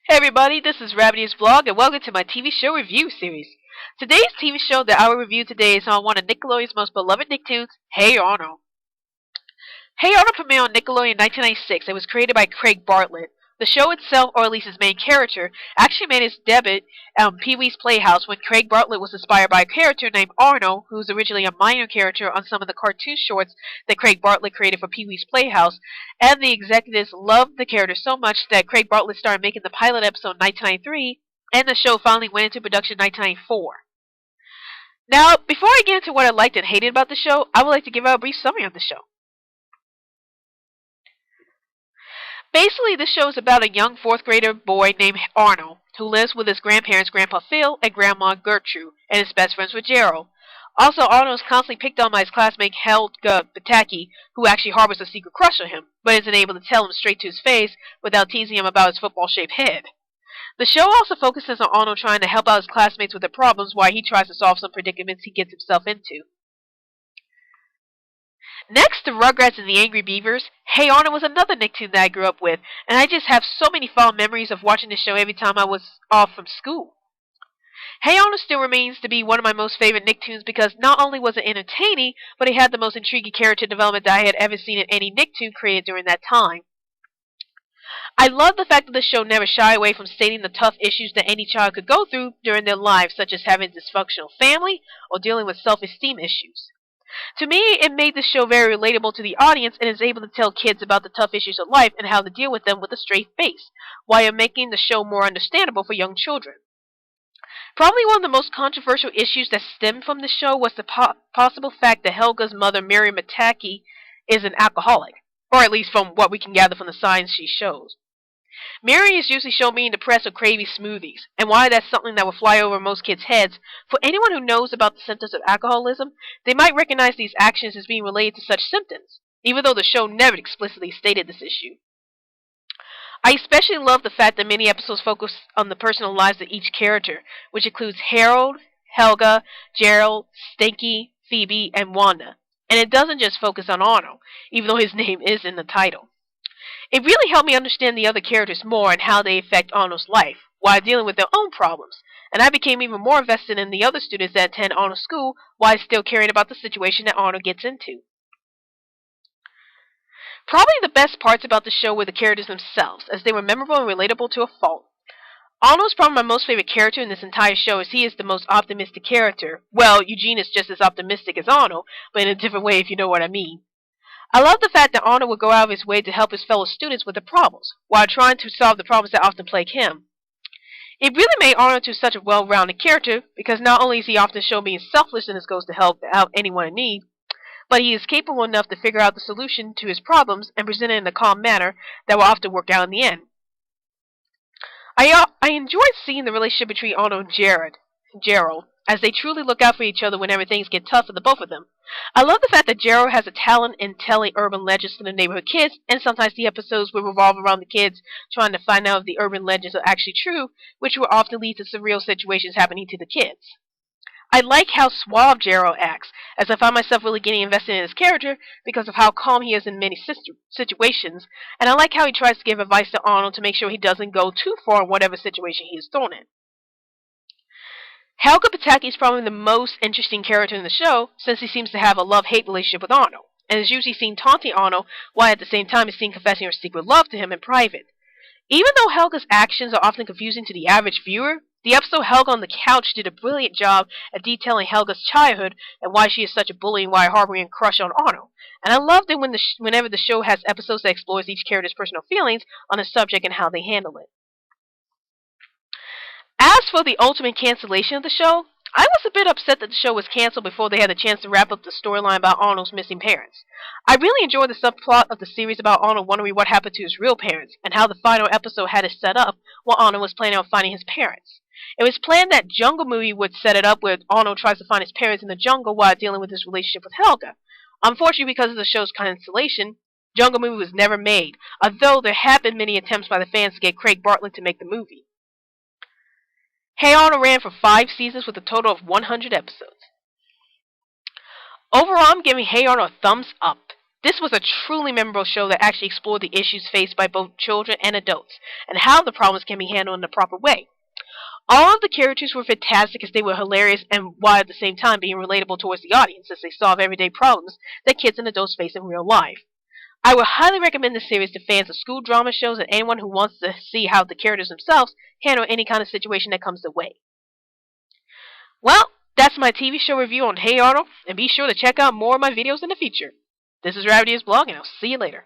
Hey everybody, this is Rabbitearsblog and welcome to my TV show review series. Today's TV show that I will review today is on one of Nickelodeon's most beloved Nicktoons, Hey Arnold. Hey Arnold premiered on Nickelodeon in 1996 and was created by Craig Bartlett. The show itself, or at least its main character, actually made its debut on Pee-wee's Playhouse when Craig Bartlett was inspired by a character named Arnold, who was originally a minor character on some of the cartoon shorts that Craig Bartlett created for Pee-wee's Playhouse, and the executives loved the character so much that Craig Bartlett started making the pilot episode in 1993, and the show finally went into production in 1994. Now, before I get into what I liked and hated about the show, I would like to give out a brief summary of the show. Basically, this show is about a young fourth grader boy named Arnold, who lives with his grandparents, Grandpa Phil and Grandma Gertrude, and is best friends with Gerald. Also, Arnold is constantly picked on by his classmate Helga Pataki, who actually harbors a secret crush on him, but isn't able to tell him straight to his face without teasing him about his football-shaped head. The show also focuses on Arnold trying to help out his classmates with their problems while he tries to solve some predicaments he gets himself into. Next to Rugrats and the Angry Beavers, Hey Arnold was another Nicktoon that I grew up with, and I just have so many fond memories of watching this show every time I was off from school. Hey Arnold still remains to be one of my most favorite Nicktoons because not only was it entertaining, but it had the most intriguing character development that I had ever seen in any Nicktoon created during that time. I love the fact that the show never shied away from stating the tough issues that any child could go through during their lives, such as having a dysfunctional family or dealing with self-esteem issues. To me, it made the show very relatable to the audience and is able to tell kids about the tough issues of life and how to deal with them with a straight face, while making the show more understandable for young children. Probably one of the most controversial issues that stemmed from the show was the possible fact that Helga's mother, Mary Pataki, is an alcoholic, or at least from what we can gather from the signs she shows. Mary is usually shown being depressed or craving smoothies, and while that's something that will fly over most kids' heads, for anyone who knows about the symptoms of alcoholism, they might recognize these actions as being related to such symptoms, even though the show never explicitly stated this issue. I especially love the fact that many episodes focus on the personal lives of each character, which includes Harold, Helga, Gerald, Stinky, Phoebe, and Wanda. And it doesn't just focus on Arnold, even though his name is in the title. It really helped me understand the other characters more and how they affect Arnold's life, while dealing with their own problems, and I became even more invested in the other students that attend Arnold's school while still caring about the situation that Arnold gets into. Probably the best parts about the show were the characters themselves, as they were memorable and relatable to a fault. Arnold's probably my most favorite character in this entire show, as he is the most optimistic character. Well, Eugene is just as optimistic as Arnold, but in a different way if you know what I mean. I love the fact that Arnold would go out of his way to help his fellow students with their problems, while trying to solve the problems that often plague him. It really made Arnold to such a well-rounded character, because not only is he often shown being selfless in his goals to help out anyone in need, but he is capable enough to figure out the solution to his problems and present it in a calm manner that will often work out in the end. I enjoyed seeing the relationship between Arnold and Gerald, as they truly look out for each other whenever things get tough for the both of them. I love the fact that Gerald has a talent in telling urban legends to the neighborhood kids, and sometimes the episodes will revolve around the kids trying to find out if the urban legends are actually true, which will often lead to surreal situations happening to the kids. I like how suave Gerald acts, as I find myself really getting invested in his character because of how calm he is in many situations, and I like how he tries to give advice to Arnold to make sure he doesn't go too far in whatever situation he is thrown in. Helga Pataki is probably the most interesting character in the show, since he seems to have a love-hate relationship with Arnold, and is usually seen taunting Arnold, while at the same time is seen confessing her secret love to him in private. Even though Helga's actions are often confusing to the average viewer, the episode Helga on the Couch did a brilliant job at detailing Helga's childhood and why she is such a bully and why harboring a crush on Arnold. And I loved it whenever the show has episodes that explores each character's personal feelings on a subject and how they handle it. As for the ultimate cancellation of the show, I was a bit upset that the show was canceled before they had a chance to wrap up the storyline about Arnold's missing parents. I really enjoyed the subplot of the series about Arnold wondering what happened to his real parents, and how the final episode had it set up while Arnold was planning on finding his parents. It was planned that Jungle Movie would set it up where Arnold tries to find his parents in the jungle while dealing with his relationship with Helga. Unfortunately, because of the show's cancellation, Jungle Movie was never made, although there have been many attempts by the fans to get Craig Bartlett to make the movie. Hey Arnold ran for 5 seasons with a total of 100 episodes. Overall, I'm giving Hey Arnold a thumbs up. This was a truly memorable show that actually explored the issues faced by both children and adults, and how the problems can be handled in the proper way. All of the characters were fantastic as they were hilarious and while at the same time being relatable towards the audience as they solve everyday problems that kids and adults face in real life. I would highly recommend this series to fans of school drama shows and anyone who wants to see how the characters themselves handle any kind of situation that comes their way. Well, that's my TV show review on Hey Arnold, and be sure to check out more of my videos in the future. This is Rabbitearsblog, and I'll see you later.